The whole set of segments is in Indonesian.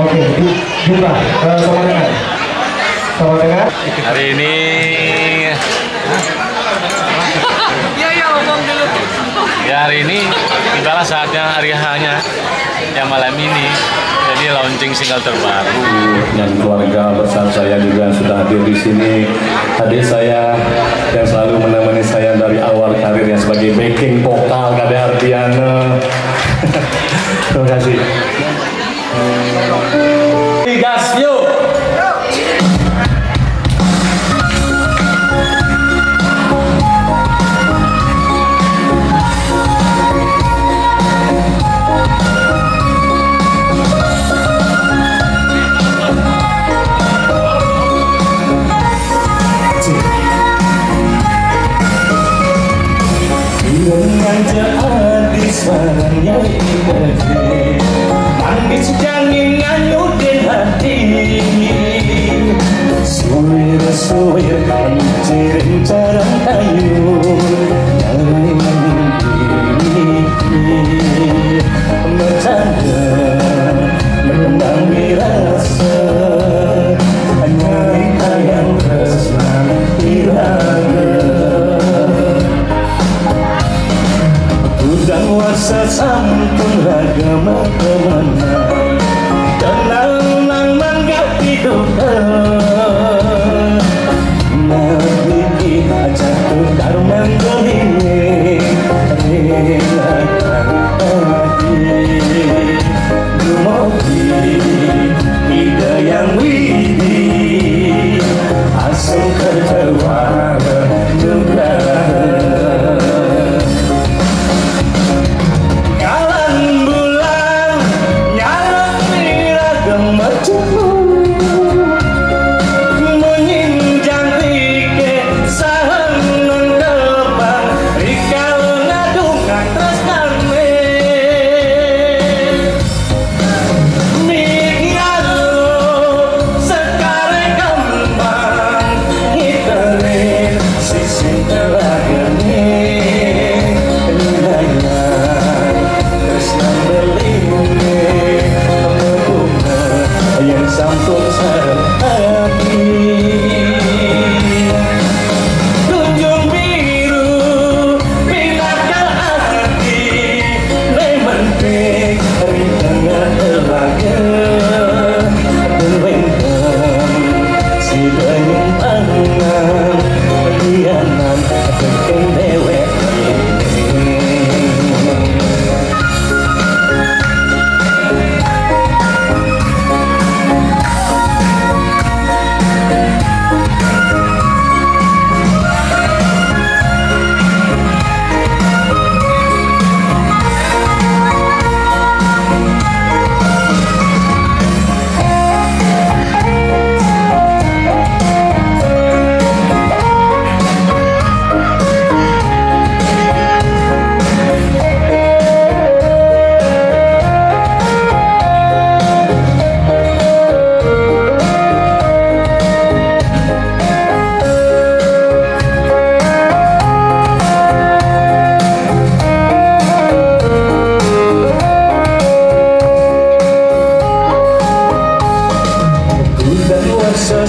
Oke, jumlah sama dengan hari ini hari ini tibalah saatnya hari hanya yang malam ini, jadi launching single terbaru. Dan keluarga besar saya juga sudah hadir di sini. Adik saya yang selalu menemani saya dari awal karirnya sebagai backing vokal, Kade Ardiana. Terima kasih. Gas yuk. Suaranya indah, manis jangin nganyutin hati. Suwir-suwir mencirin carang kayu, nyari mimpi bercanda, menenangi rasa, nyari tayang tresna irama. Dan wasa sampun ragama kemana, tenang nang manggapi duka. Nabi aja tukar menggolini, relakan hati. Dumogi ide yang widi, asal kecewa nugraha.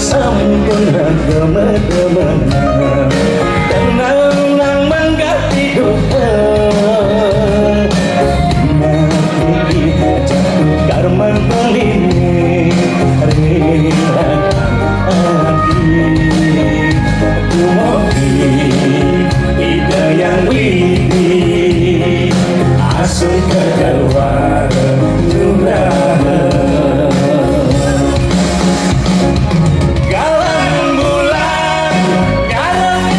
Sampun agama-agama, tenang nang manggapi duka. Nabi jatuh karman pelini, relakan hati. Dumogi ide yang widi, asal kecewa nugraha. Galang bulan, galang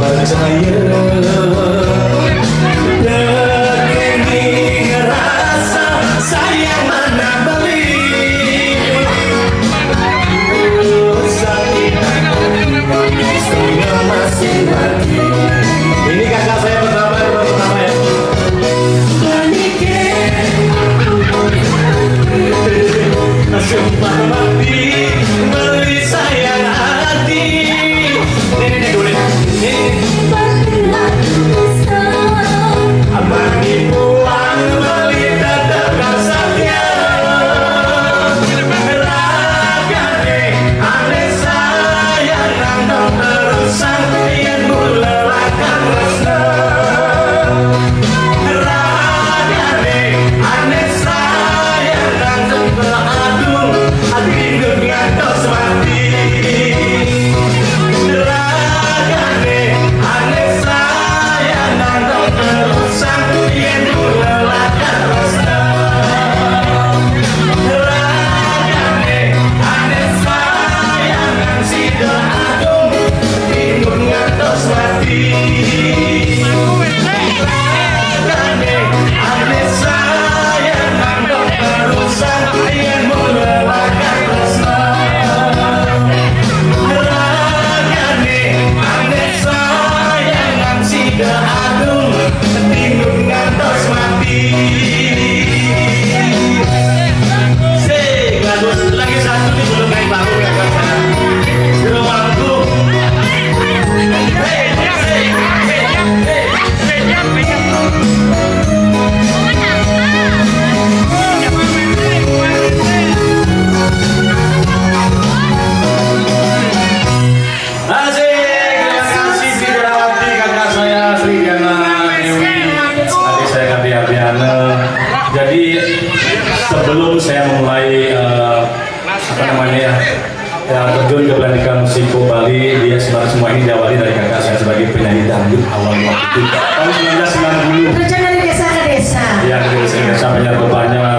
percaya Dekening rasa sayang mana beli Sakit setengah masih mati. Ini kakak saya pertama ya. Sumpah mati beli sayang hati. Ini dulu Amani pulang beli tetap kasatnya. Ragane aneh sayang nang terusan yang mulelakan rasa. Ragane aneh sayang nang teradung adinut ngantos mati. Ragane aneh sayang nang terusan yang mulelakan rasa. Ragane aneh sayang nang sida adung adinut ngantos mati. Ragane aneh sayang nang terusan yang mulelakan rasa. Ragane aneh sayang nang sida adung adinut ngantos mati. Lagi satu nih belum naik bangun ya kan saya. Di rumahku. Asik, terima kasih Sidrawati kakak saya Sri Gana Dewi. Adik saya Kati Ardiana. Jadi sebelum saya mulai apa namanya ya terjun ke pendidikan musik Bali, dia semua ini diawali dari kakak saya sebagai penyanyi dangdut awal waktu itu tahun 1990. Terjun dari desa ke desa. Ya dari desa banyak banyak.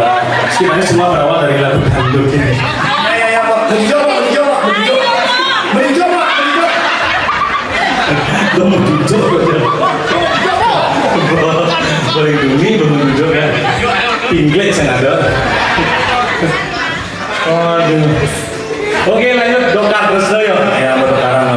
Sebenarnya semua berawal dari lagu dangdut ini. Ya mencoba. Boleh dumi, belum ya. Inggris yang ada. Aduh. Oke lanjut dokter terus ya. Ya dokter